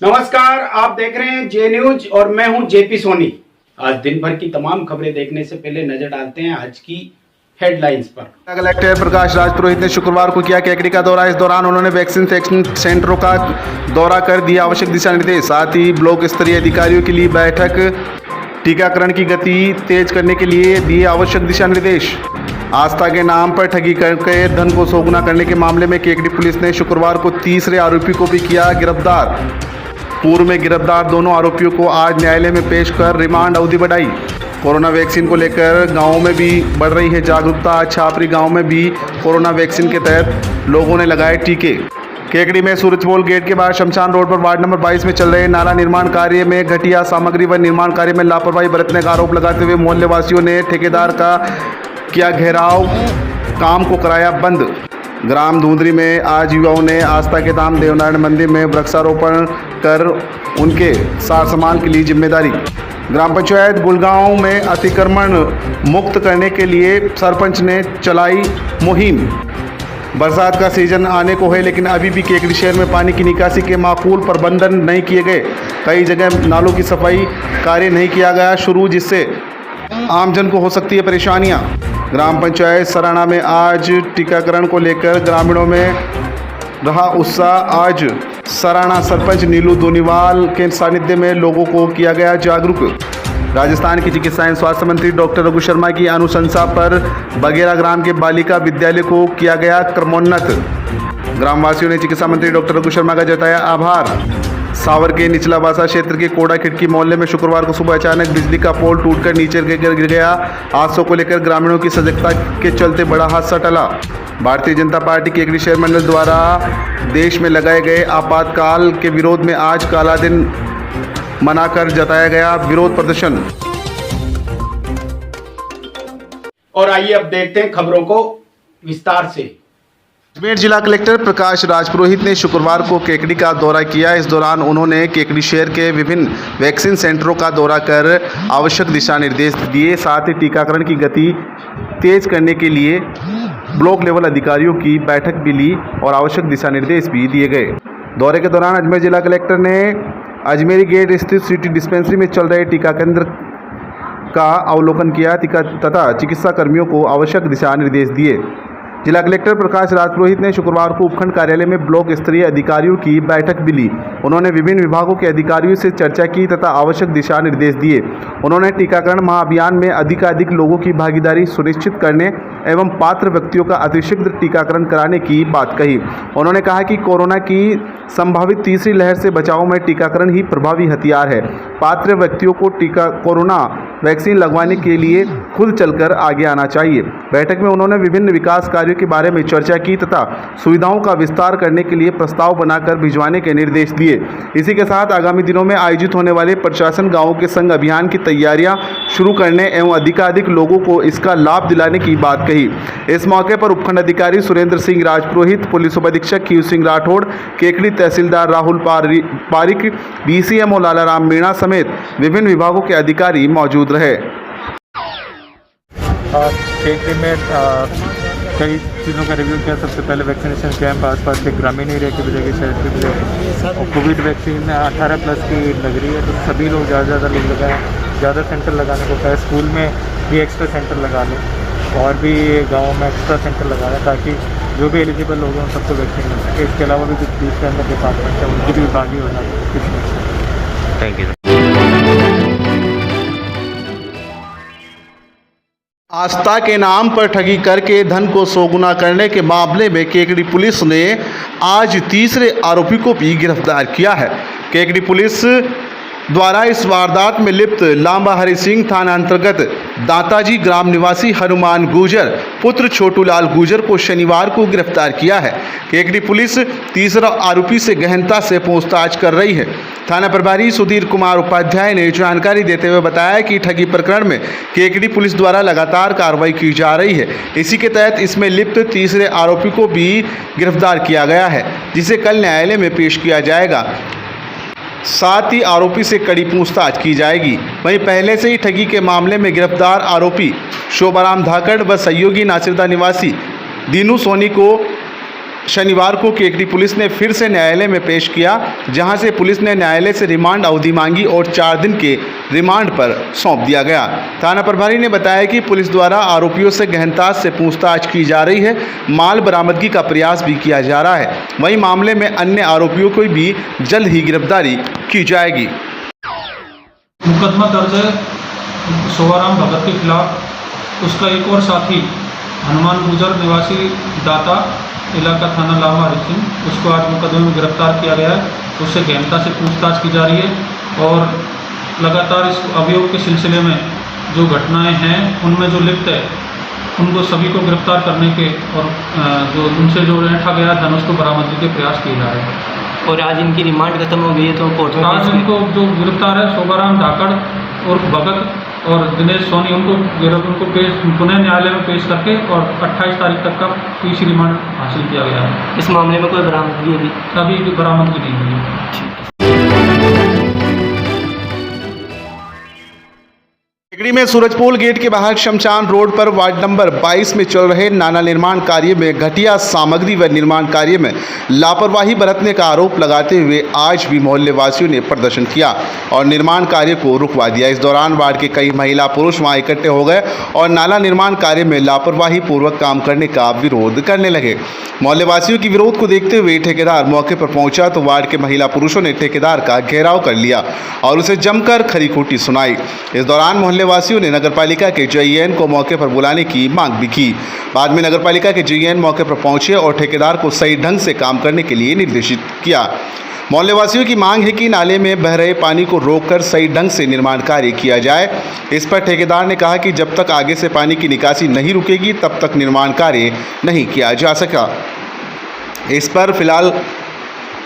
नमस्कार, आप देख रहे हैं जे न्यूज और मैं हूं जेपी सोनी। आज दिन भर की तमाम खबरें देखने से पहले नजर डालते हैं आज की हेडलाइंस पर। कलेक्टर प्रकाश राज पुरोहित ने शुक्रवार को किया केकड़ी का दौरा। इस दौरान उन्होंने वैक्सीन सेंटरों का दौरा कर दिया आवश्यक दिशा निर्देश। साथ ही ब्लॉक स्तरीय अधिकारियों के लिए बैठक, टीकाकरण की गति तेज करने के लिए दिए आवश्यक दिशा निर्देश। आस्था के नाम पर ठगी करके धन को सोगुना करने के मामले में केकड़ी पुलिस ने शुक्रवार को तीसरे आरोपी को भी किया गिरफ्तार। पूर्व में गिरफ्तार दोनों आरोपियों को आज न्यायालय में पेश कर रिमांड अवधि बढ़ाई। कोरोना वैक्सीन को लेकर गांवों में भी बढ़ रही है जागरूकता। आज छापरी गांव में भी कोरोना वैक्सीन के तहत लोगों ने लगाए टीके। केकड़ी में सूरजपोल गेट के बाद शमशान रोड पर वार्ड नंबर 22 में चल रहे नाला निर्माण कार्य में घटिया सामग्री व निर्माण कार्य में लापरवाही बरतने का आरोप लगाते हुए मोहल्ले वासियों ने ठेकेदार का किया घेराव, काम को कराया बंद। ग्राम धुंधरी में आज युवाओं ने आस्था के धाम देवनारायण मंदिर में वृक्षारोपण कर उनके सार संभाल के लिए जिम्मेदारी। ग्राम पंचायत गुलगांव में अतिक्रमण मुक्त करने के लिए सरपंच ने चलाई मुहिम। बरसात का सीजन आने को है लेकिन अभी भी केकड़ी शहर में पानी की निकासी के माकूल प्रबंधन नहीं किए गए। कई जगह नालों की सफाई कार्य नहीं किया गया शुरू, जिससे आमजन को हो सकती है परेशानियां। ग्राम पंचायत सराना में आज टीकाकरण को लेकर ग्रामीणों में रहा उत्साह। आज सराना सरपंच नीलू दोनीवाल के सानिध्य में लोगों को किया गया जागरूक। राजस्थान के चिकित्सा एवं स्वास्थ्य मंत्री डॉक्टर रघु शर्मा की अनुशंसा पर बगेरा ग्राम के बालिका विद्यालय को किया गया क्रमोन्नत। ग्रामवासियों ने चिकित्सा मंत्री डॉक्टर रघु शर्मा का जताया आभार। सावर के निचला बासा क्षेत्र के कोड़ा खिड़की मोहल्ले में शुक्रवार को सुबह अचानक बिजली का पोल टूटकर नीचे गिर गया। हादसों को लेकर ग्रामीणों की सजगता के चलते बड़ा हादसा टला। भारतीय जनता पार्टी केकड़ी शहर मंडल द्वारा देश में लगाए गए आपातकाल के विरोध में आज काला दिन मनाकर जताया गया विरोध प्रदर्शन। और आइए अब देखते हैं खबरों को विस्तार से। अजमेर जिला कलेक्टर प्रकाश राज पुरोहित ने शुक्रवार को केकड़ी का दौरा किया। इस दौरान उन्होंने केकड़ी शहर के विभिन्न वैक्सीन सेंटरों का दौरा कर आवश्यक दिशा निर्देश दिए। साथ ही टीकाकरण की गति तेज करने के लिए ब्लॉक लेवल अधिकारियों की बैठक भी ली और आवश्यक दिशा निर्देश भी दिए गए। दौरे के दौरान अजमेर जिला कलेक्टर ने अजमेरी गेट स्थित सिटी डिस्पेंसरी में चल रहे टीका केंद्र का अवलोकन किया तथा चिकित्सा कर्मियों को आवश्यक दिशा निर्देश दिए। जिला कलेक्टर प्रकाश राज पुरोहित ने शुक्रवार को उपखंड कार्यालय में ब्लॉक स्तरीय अधिकारियों की बैठक भी ली। उन्होंने विभिन्न विभागों के अधिकारियों से चर्चा की तथा आवश्यक दिशा निर्देश दिए। उन्होंने टीकाकरण महाअभियान में अधिकाधिक लोगों की भागीदारी सुनिश्चित करने एवं पात्र व्यक्तियों का अतिशीघ्र टीकाकरण कराने की बात कही। उन्होंने कहा कि कोरोना की संभावित तीसरी लहर से बचाव में टीकाकरण ही प्रभावी हथियार है। पात्र व्यक्तियों को कोरोना वैक्सीन लगवाने के लिए खुद चलकर आगे आना चाहिए। बैठक में उन्होंने विभिन्न विकास कार्यों के बारे में चर्चा की तथा सुविधाओं का विस्तार करने के लिए प्रस्ताव बनाकर भिजवाने के निर्देश दिए। इसी के साथ आगामी दिनों में आयोजित होने वाले प्रशासन गांवों के संग अभियान की तैयारियां शुरू करने एवं अधिकाधिक लोगों को इसका लाभ दिलाने की बात कही। इस मौके पर उपखंड अधिकारी सुरेंद्र सिंह राजपुरोहित, पुलिस उप अधीक्षक खीव सिंह राठौड़, केकड़ी तहसीलदार राहुल पारिक, डीसीएमओ लालाराम मीणा समेत विभिन्न विभागों के अधिकारी मौजूद रहे। केकड़ी में कई चीज़ों का रिव्यू किया। सबसे पहले वैक्सीनेशन कैंप आसपास के ग्रामीण एरिया की वजह के शहर की वजह और कोविड वैक्सीन 18+ की लग रही है तो सभी लोग ज़्यादा लोग लगाएं, ज़्यादा सेंटर लगाने को कहा। स्कूल में भी एक्स्ट्रा सेंटर लगा लें और भी गाँव में एक्स्ट्रा सेंटर लगा लें ताकि जो भी एलिजिबल लोग हैं उन सबको वैक्सीन मिल सके। इसके अलावा भी कुछ बीच के अंदर डिपार्टमेंट है उनकी भी भागी होना चाहिए। Thank you. आस्था के नाम पर ठगी करके धन को सोगुना करने के मामले में केकड़ी पुलिस ने आज तीसरे आरोपी को भी गिरफ्तार किया है। केकड़ी पुलिस द्वारा इस वारदात में लिप्त लांबा हरि सिंह थाना अंतर्गत दाताजी ग्राम निवासी हनुमान गुर्जर पुत्र छोटूलाल गुर्जर को शनिवार को गिरफ्तार किया है। केकड़ी पुलिस तीसरा आरोपी से गहनता से पूछताछ कर रही है। थाना प्रभारी सुधीर कुमार उपाध्याय ने जानकारी देते हुए बताया कि ठगी प्रकरण में केकड़ी पुलिस द्वारा लगातार कार्रवाई की जा रही है। इसी के तहत इसमें लिप्त तीसरे आरोपी को भी गिरफ्तार किया गया है, जिसे कल न्यायालय में पेश किया जाएगा। साथ ही आरोपी से कड़ी पूछताछ की जाएगी। वहीं पहले से ही ठगी के मामले में गिरफ्तार आरोपी शोभाराम धाकड़ व सहयोगी नासिरदा निवासी दीनू सोनी को शनिवार को केकड़ी पुलिस ने फिर से न्यायालय में पेश किया, जहां से पुलिस ने न्यायालय से रिमांड अवधि मांगी और 4 दिन के रिमांड पर सौंप दिया गया। थाना प्रभारी ने बताया कि पुलिस द्वारा आरोपियों से गहनता से पूछताछ की जा रही है, माल बरामदगी का प्रयास भी किया जा रहा है। वहीं मामले में अन्य आरोपियों को भी जल्द ही गिरफ्तारी की जाएगी। मुकदमा दर्ज है शोभाराम भगत के खिलाफ। उसका एक और साथी हनुमान गुजर निवासी दाता इलाका थाना लामा हरि सिंह, उसको आज मुकदमे में गिरफ्तार किया गया है। उससे गहनता से पूछताछ की जा रही है और लगातार इस अभियोग के सिलसिले में जो घटनाएं हैं उनमें जो लिप्त है उनको सभी को गिरफ्तार करने के और जो उनसे जो ऐंठा गया धन उसको बरामदगी के प्रयास किए जा रहे हैं। और आज इनकी रिमांड खत्म हो गई है तो कोर्ट में आज इनको जो गिरफ्तार है शोभाराम धाकड़ और भगत और दिनेश सोनी, उनको पुनः न्यायालय में पेश करके और 28 तारीख तक का पीसी रिमांड हासिल किया गया है। इस मामले में कोई बरामदगी अभी बरामदगी नहीं हुई है। केकड़ी में सूरजपोल गेट के बाहर शमशान रोड पर वार्ड नंबर 22 में चल रहे नाला निर्माण कार्य में घटिया सामग्री व निर्माण कार्य में लापरवाही बरतने का आरोप लगाते हुए आज भी मोहल्ले वासियों ने प्रदर्शन किया और निर्माण कार्य को रुकवा दिया। इस दौरान वार्ड के कई महिला पुरुष वहां इकट्ठे हो गए और नाला निर्माण कार्य में लापरवाही पूर्वक काम करने का विरोध करने लगे। मोहल्ले वासियों की विरोध को देखते हुए ठेकेदार मौके पर पहुंचा तो वार्ड के महिला पुरुषों ने ठेकेदार का घेराव कर लिया और उसे जमकर खरी खोटी सुनाई। इस दौरान मोहल्ले वासियों ने नगरपालिका के जेईएन को मौके पर बुलाने की मांग भी की। बाद में नगरपालिका के जेईएन मौके पर पहुंचे और ठेकेदार को सही ढंग से काम करने के लिए निर्देशित किया। मोहल्ले वासियों की मांग है कि नाले में बह रहे पानी को रोककर सही ढंग से निर्माण कार्य किया जाए। इस पर ठेकेदार ने कहा कि जब तक आगे से पानी की निकासी नहीं रुकेगी तब तक निर्माण कार्य नहीं किया जा सका। इस पर फिलहाल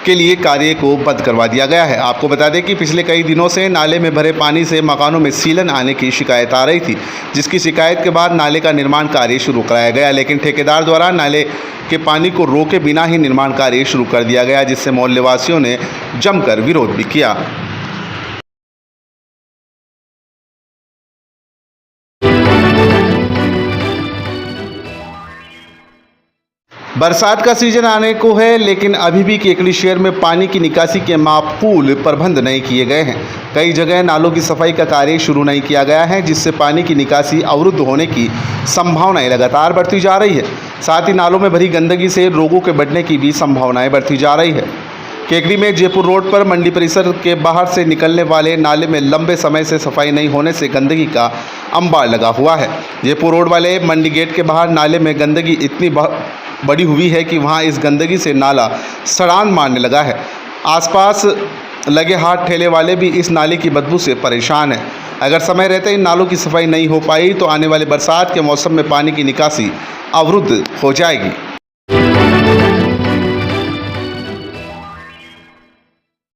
के लिए कार्य को बंद करवा दिया गया है। आपको बता दें कि पिछले कई दिनों से नाले में भरे पानी से मकानों में सीलन आने की शिकायत आ रही थी, जिसकी शिकायत के बाद नाले का निर्माण कार्य शुरू कराया गया, लेकिन ठेकेदार द्वारा नाले के पानी को रोके बिना ही निर्माण कार्य शुरू कर दिया गया, जिससे मोहल्ले वासियों ने जमकर विरोध भी किया। बरसात का सीजन आने को है, लेकिन अभी भी केकड़ी शहर में पानी की निकासी के माकूल प्रबंध नहीं किए गए हैं। कई जगह नालों की सफाई का कार्य शुरू नहीं किया गया है, जिससे पानी की निकासी अवरुद्ध होने की संभावनाएं लगातार बढ़ती जा रही है। साथ ही नालों में भरी गंदगी से रोगों के बढ़ने की भी संभावनाएं बढ़ती जा रही है। केकड़ी में जयपुर रोड पर मंडी परिसर के बाहर से निकलने वाले नाले में लंबे समय से सफाई नहीं होने से गंदगी का अंबार लगा हुआ है। जयपुर रोड वाले मंडी गेट के बाहर नाले में गंदगी इतनी बड़ी हुई है कि वहां इस गंदगी से नाला सड़ान मारने लगा है। आसपास लगे हाथ ठेले वाले भी इस नाले की बदबू से परेशान हैं। अगर समय रहते इन नालों की सफाई नहीं हो पाई तो आने वाले बरसात के मौसम में पानी की निकासी अवरुद्ध हो जाएगी।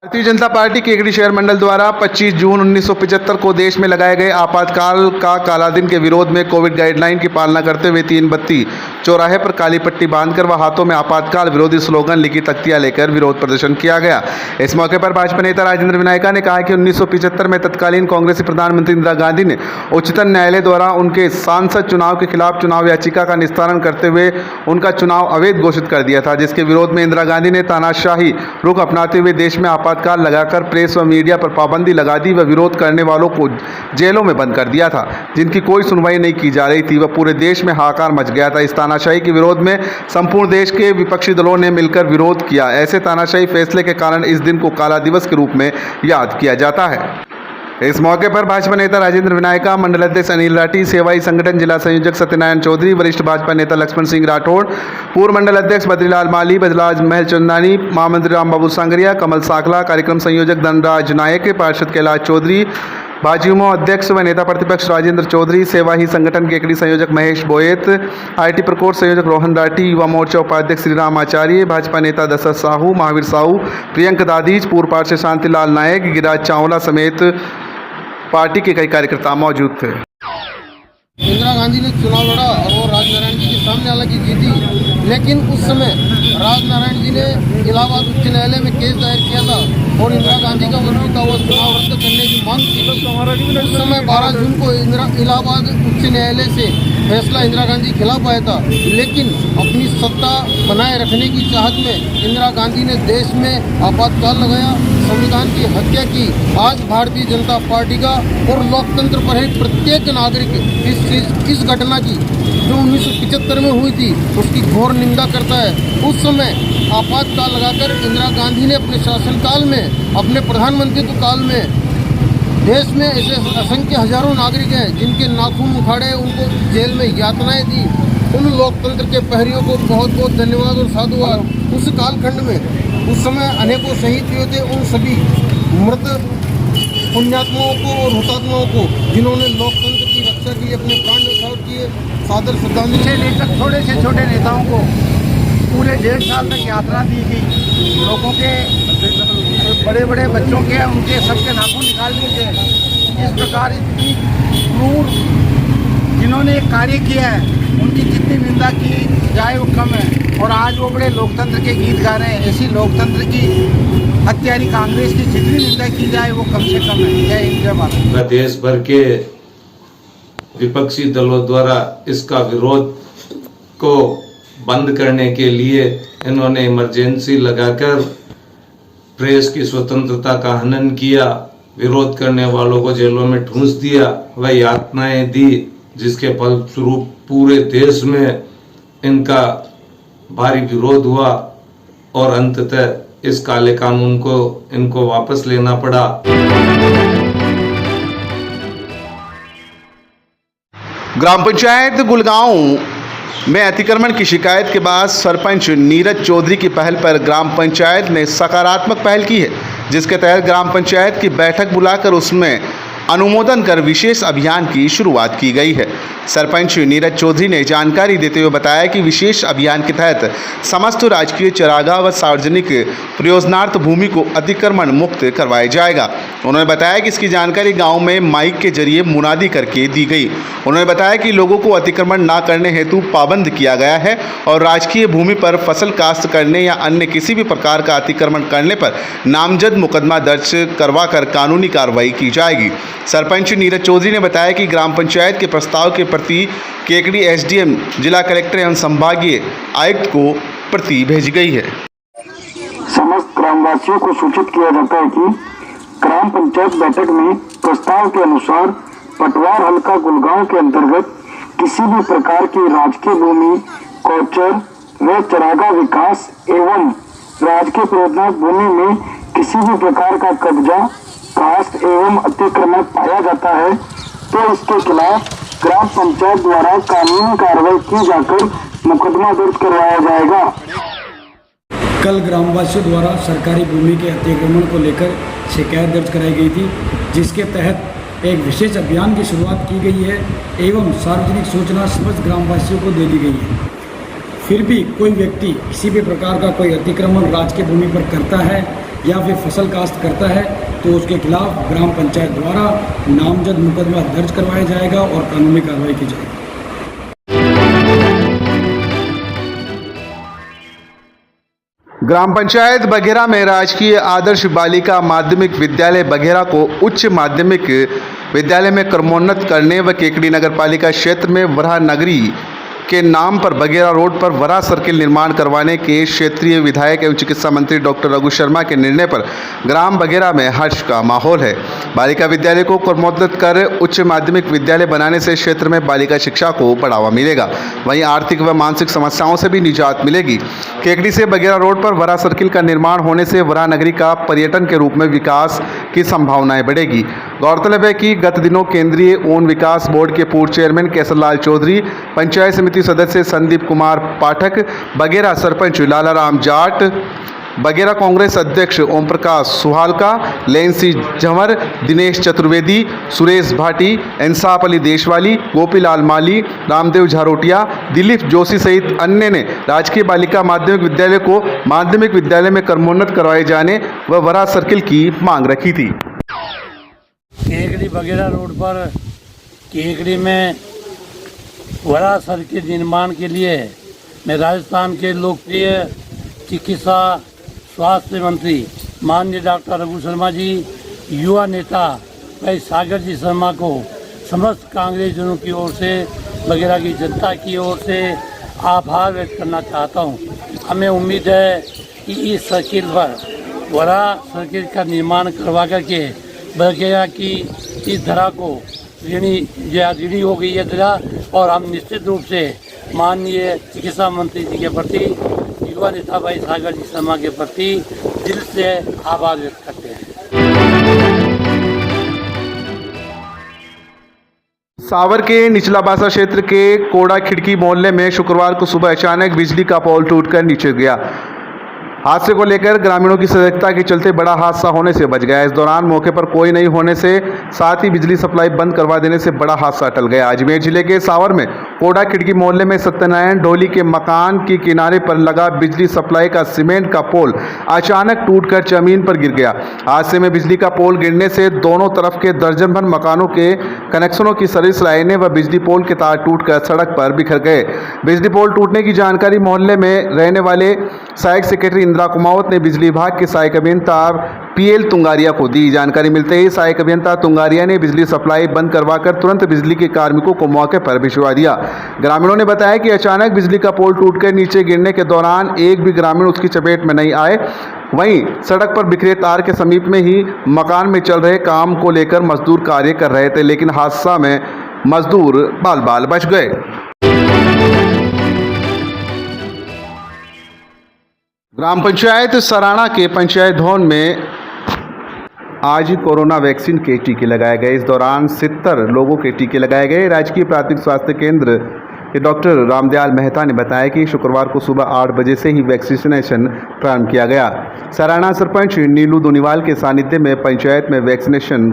भारतीय जनता पार्टी केकड़ी शहर मंडल द्वारा 25 जून 1975 को देश में लगाए गए आपातकाल का काला दिन के विरोध में कोविड गाइडलाइन की पालना करते हुए 3 बत्ती चौराहे पर काली पट्टी बांधकर व हाथों में आपातकाल विरोधी स्लोगन लिखी तख्तियां लेकर विरोध प्रदर्शन किया गया। इस मौके पर भाजपा नेता राजेंद्र विनायका ने कहा कि 1975 में तत्कालीन कांग्रेसी प्रधानमंत्री इंदिरा गांधी ने उच्चतम न्यायालय द्वारा उनके सांसद चुनाव के खिलाफ चुनाव याचिका का निस्तारण करते हुए उनका चुनाव अवैध घोषित कर दिया था, जिसके विरोध में इंदिरा गांधी ने तानाशाही रुख अपनाते हुए देश में आपातकाल लगाकर प्रेस व मीडिया पर पाबंदी लगा दी व विरोध करने वालों को जेलों में बंद कर दिया था, जिनकी कोई सुनवाई नहीं की जा रही थी। वह पूरे देश में हाहाकार मच गया था। इस तानाशाही के विरोध में संपूर्ण देश के विपक्षी दलों ने मिलकर विरोध किया। ऐसे तानाशाही फैसले के कारण इस दिन को काला दिवस के रूप में याद किया जाता है। इस मौके पर भाजपा नेता राजेंद्र विनायका, मंडल अध्यक्ष अनिल राठी, सेवाई संगठन जिला संयोजक सत्यनारायण चौधरी, वरिष्ठ भाजपा नेता लक्ष्मण सिंह राठौड़, पूर्व मंडल अध्यक्ष बद्रीलाल माली, बजराज महल चंदानी, महामंत्री रामबाबू सांगरिया, कमल साखला, कार्यक्रम संयोजक धनराज नायक, पार्षद कैलाश चौधरी, भाजयुमो अध्यक्ष व नेता प्रतिपक्ष राजेंद्र चौधरी, सेवा ही संगठन केकड़ी संयोजक महेश बोयत, आईटी प्रकोष्ठ संयोजक रोहन राठी, युवा मोर्चा उपाध्यक्ष श्रीराम आचार्य, भाजपा नेता दशरथ साहू, महावीर साहू, प्रियंक दादीज, पूर्व पार्षद शांतिलाल नायक, गिरिराज चावला समेत पार्टी के कई कार्यकर्ता मौजूद थे। इंदिरा गांधी ने चुनाव लड़ा और राजनारायण जी के सामने हालांकि जीती, लेकिन उस समय राजनारायण जी ने इलाहाबाद उच्च न्यायालय में केस दायर किया था और इंदिरा गांधी का विरोध था, वो चुनाव रद्द करने की मांग की। उस समय 12 जून को इलाहाबाद उच्च न्यायालय से फैसला इंदिरा गांधी खिलाफ आया था, लेकिन अपनी सत्ता बनाए रखने की चाहत में इंदिरा गांधी ने देश में आपातकाल लगाया, संविधान की हत्या की। आज भारतीय जनता पार्टी का और लोकतंत्र पर है प्रत्येक नागरिक इस घटना की जो 1975 में हुई थी उसकी घोर निंदा करता है। उस समय आपातकाल लगाकर इंदिरा गांधी ने अपने शासनकाल में, अपने प्रधानमंत्रित्व काल में देश में ऐसे असंख्य हजारों नागरिक हैं जिनके नाखून उखाड़े, उनको जेल में यातनाएं दी। उन लोकतंत्र के प्रहरियों को बहुत बहुत धन्यवाद और साधुवाद। उस कालखंड में उस समय अनेकों शहीद हुए थे, उन सभी मृत पुण्यात्माओं को और हुतात्माओं को जिन्होंने लोकतंत्र की रक्षा के लिए अपने प्राण न्यौछावर किए, सादर श्रद्धांजलि। लेकर छोटे से छोटे नेताओं को पूरे 1.5 साल तक यात्रा दी गई। लोगों के बड़े बड़े बच्चों के उनके सबके नाखून निकाल दिए गए। इस प्रकार इतनी क्रूर जिन्होंने एक कार्य किया है उनकी जितनी निंदा की जाए वो कम है। और आज वो बड़े लोकतंत्र के गीत गा रहे हैं। ऐसी लोकतंत्र की हत्यारी कांग्रेस की जितनी निंदा की जाए वो कम से कम है। जय हिंद, जय भारत। देश भर के विपक्षी दलों द्वारा इसका विरोध को बंद करने के लिए इन्होंने इमरजेंसी लगाकर प्रेस की स्वतंत्रता का हनन किया, विरोध करने वालों को जेलों में ठूंस दिया, वह यातनाएं दी, जिसके फलस्वरूप पूरे देश में इनका भारी विरोध हुआ और अंततः इस काले कानून को इनको वापस लेना पड़ा। ग्राम पंचायत गुलगांव में अतिक्रमण की शिकायत के बाद सरपंच नीरज चौधरी की पहल पर ग्राम पंचायत ने सकारात्मक पहल की है, जिसके तहत ग्राम पंचायत की बैठक बुलाकर उसमें अनुमोदन कर विशेष अभियान की शुरुआत की गई है। सरपंच नीरज चौधरी ने जानकारी देते हुए बताया कि विशेष अभियान के तहत समस्त राजकीय चरागाह व सार्वजनिक प्रयोजनार्थ भूमि को अतिक्रमण मुक्त करवाया जाएगा। उन्होंने बताया कि इसकी जानकारी गांव में माइक के जरिए मुनादी करके दी गई। उन्होंने बताया कि लोगों को अतिक्रमण न करने हेतु पाबंद किया गया है और राजकीय भूमि पर फसल काश्त करने या अन्य किसी भी प्रकार का अतिक्रमण करने पर नामजद मुकदमा दर्ज करवाकर कानूनी कार्रवाई की जाएगी। सरपंच नीरज चौधरी ने बताया कि ग्राम पंचायत के प्रस्ताव के प्रति केकड़ी एसडीएम, जिला कलेक्टर एवं संभागीय आयुक्त को प्रति भेजी गई है। समस्त ग्रामवासियों को सूचित किया जाता है कि ग्राम पंचायत बैठक में प्रस्ताव के अनुसार पटवार हल्का गुलगांव के अंतर्गत किसी भी प्रकार की राजकीय भूमि, कोचर व चरागाह विकास एवं राजकीय प्रयोजनार्थ भूमि में किसी भी प्रकार का कब्जा, कास्ट एवं अतिक्रमण पाया जाता है तो इसके खिलाफ ग्राम पंचायत द्वारा कानूनी कार्रवाई की जाकर मुकदमा दर्ज करवाया जाएगा। कल ग्रामवासियों द्वारा सरकारी भूमि के अतिक्रमण को लेकर शिकायत दर्ज कराई गई थी, जिसके तहत एक विशेष अभियान की शुरुआत की गई है एवं सार्वजनिक सूचना समस्त ग्रामवासियों को दे दी गई है। फिर भी कोई व्यक्ति किसी भी प्रकार का कोई अतिक्रमण राजकीय भूमि पर करता है या फिर फसल काश्त करता है तो उसके खिलाफ ग्राम पंचायत द्वारा नामजद मुकदमा दर्ज करवाया जाएगा और कानूनी कार्रवाई की जाएगी। ग्राम पंचायत बघेरा में राजकीय आदर्श बालिका माध्यमिक विद्यालय बघेरा को उच्च माध्यमिक विद्यालय में क्रमोन्नत करने व केकड़ी नगर पालिका क्षेत्र में वराह नगरी के नाम पर बघेरा रोड पर वराह सर्किल निर्माण करवाने के क्षेत्रीय विधायक एवं चिकित्सा मंत्री डॉक्टर रघु शर्मा के निर्णय पर ग्राम बघेरा में हर्ष का माहौल है। बालिका विद्यालय को क्रमोन्नत कर उच्च माध्यमिक विद्यालय बनाने से क्षेत्र में बालिका शिक्षा को बढ़ावा मिलेगा, वहीं आर्थिक व मानसिक समस्याओं से भी निजात मिलेगी। केकड़ी से बघेरा रोड पर वराह सर्किल का निर्माण होने से वराह नगरी का पर्यटन के रूप में विकास की संभावनाएं बढ़ेगी। गौरतलब है कि गत दिनों केंद्रीय ओन विकास बोर्ड के पूर्व चेयरमैन केसरलाल चौधरी, पंचायत समिति सदस्य संदीप कुमार पाठक, बघेरा सरपंच लालाराम जाट, बघेरा कांग्रेस अध्यक्ष ओम प्रकाश सुहालका, लेंसी झंवर, दिनेश चतुर्वेदी, सुरेश भाटी, इंसाफ अली देशवाली, गोपीलाल माली, रामदेव झारोटिया, दिलीप जोशी सहित अन्य ने राजकीय बालिका माध्यमिक विद्यालय को माध्यमिक विद्यालय में क्रमोन्नत करवाए जाने व वराह सर्किल की मांग रखी थी। केकड़ी बघेरा रोड पर केकड़ी में वराह सर्किल निर्माण के लिए मैं राजस्थान के लोकप्रिय चिकित्सा स्वास्थ्य मंत्री माननीय डॉक्टर रघु शर्मा जी, युवा नेता भाई सागर जी शर्मा को समस्त कांग्रेसजनों की ओर से वगैरह की जनता की ओर से आभार व्यक्त करना चाहता हूँ। हमें उम्मीद है कि इस सर्किल पर बड़ा सर्किल का निर्माण करवा करके बगैरा की इस धरा को ऋणी हो गई है धरा, और हम निश्चित रूप से माननीय चिकित्सा मंत्री जी के प्रति, युवा नेता भाई सागर जी शर्मा के प्रति दिल से आभार व्यक्त करते हैं। सावर के निचला बासा क्षेत्र के कोड़ा खिड़की मोहल्ले में शुक्रवार को सुबह अचानक बिजली का पोल टूटकर नीचे गिरा। हादसे को लेकर ग्रामीणों की सतर्कता के चलते बड़ा हादसा होने से बच गया। इस दौरान मौके पर कोई नहीं होने से साथ ही बिजली सप्लाई बंद करवा देने से बड़ा हादसा टल गया। अजमेर जिले के सावर में कोड़ा खिड़की मोहल्ले में सत्यनारायण ढोली के मकान के किनारे पर लगा बिजली सप्लाई का सीमेंट का पोल अचानक टूटकर जमीन पर गिर गया। हादसे में बिजली का पोल गिरने से दोनों तरफ के दर्जन भर मकानों के कनेक्शनों की सर्विस लाइनें व बिजली पोल के तार टूटकर सड़क पर बिखर गए। बिजली पोल टूटने की जानकारी मोहल्ले में रहने वाले सहायक सेक्रेटरी इंदिरा कुमावत ने बिजली विभाग के सहायक अभियंता पीएल तुंगारिया को दी। जानकारी मिलते ही सहायक अभियंता तुंगारिया ने बिजली सप्लाई बंद करवाकर तुरंत बिजली के कार्मिकों को मौके पर भिजवा दिया। ग्रामीणों ने बताया कि अचानक बिजली का पोल टूटकर नीचे गिरने के दौरान एक भी ग्रामीण उसकी चपेट में नहीं आए। वहीं सड़क पर बिखरे तार के समीप में ही मकान में चल रहे काम को लेकर मजदूर कार्य कर रहे थे, लेकिन हादसा में मजदूर बाल बाल बच गए। ग्राम पंचायत सराणा के पंचायत भवन में आज कोरोना वैक्सीन के टीके लगाए गए। इस दौरान 70 लोगों के टीके लगाए गए। राजकीय प्राथमिक स्वास्थ्य केंद्र के डॉक्टर रामदयाल मेहता ने बताया कि शुक्रवार को सुबह 8 बजे से ही वैक्सीनेशन प्रारंभ किया गया। सराणा सरपंच नीलू दुनीवाल के सानिध्य में पंचायत में वैक्सीनेशन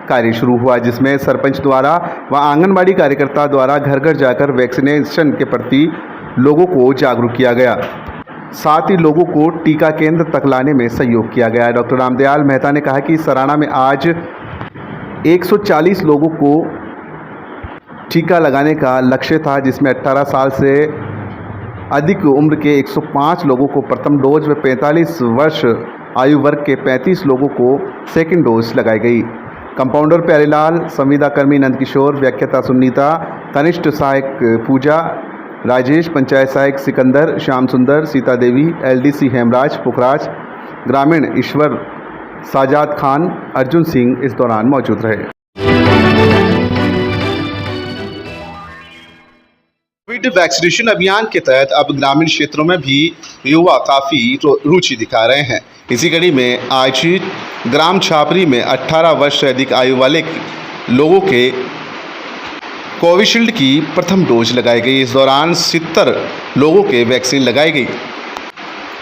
कार्य शुरू हुआ, जिसमें सरपंच द्वारा व आंगनबाड़ी कार्यकर्ता द्वारा घर घर जाकर वैक्सीनेशन के प्रति लोगों को जागरूक किया गया। साथ ही लोगों को टीका केंद्र तक लाने में सहयोग किया गया। डॉक्टर रामदयाल मेहता ने कहा कि सराणा में आज 140 लोगों को टीका लगाने का लक्ष्य था, जिसमें 18 साल से अधिक उम्र के 105 लोगों को प्रथम डोज व 45 वर्ष आयु वर्ग के 35 लोगों को सेकेंड डोज लगाई गई। कंपाउंडर प्यारेलाल, संविदा कर्मी नंदकिशोर, व्याख्याता सुनीता, कनिष्ठ सहायक पूजा, राजेश, पंचायत सहायक सिकंदर, श्याम सुंदर, सीता देवी, एलडीसी हेमराज, पुखराज, ग्रामीण ईश्वर, साजाद खान, अर्जुन सिंह इस दौरान मौजूद रहे। कोविड वैक्सीनेशन अभियान के तहत अब ग्रामीण क्षेत्रों में भी युवा काफ़ी रुचि दिखा रहे हैं। इसी कड़ी में आज ग्राम छापरी में 18 वर्ष से अधिक आयु वाले लोगों के कोविशील्ड की प्रथम डोज लगाई गई। इस दौरान 70 लोगों के वैक्सीन लगाई गई।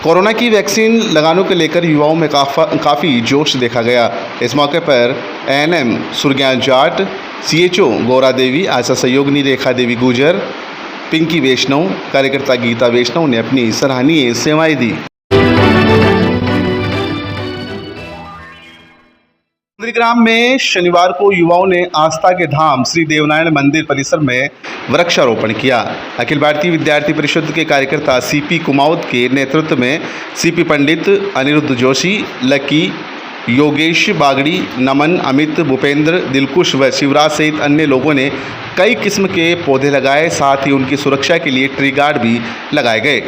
कोरोना की वैक्सीन लगाने को लेकर युवाओं में काफ़ी जोश देखा गया। इस मौके पर एएनएम सुरज्ञान जाट, सीएचओ गौरा देवी, आशा सहयोगिनी रेखा देवी गुजर, पिंकी वैष्णव, कार्यकर्ता गीता वैष्णव ने अपनी सराहनीय सेवाएं दी। नंदीग्राम में शनिवार को युवाओं ने आस्था के धाम श्री देवनारायण मंदिर परिसर में वृक्षारोपण किया। अखिल भारतीय विद्यार्थी परिषद के कार्यकर्ता सीपी कुमावत के नेतृत्व में सीपी पंडित, अनिरुद्ध जोशी, लकी, योगेश बागड़ी, नमन, अमित, भूपेंद्र, दिलकुश व शिवराज सहित अन्य लोगों ने कई किस्म के पौधे लगाए। साथ ही उनकी सुरक्षा के लिए ट्री गार्ड भी लगाए गए।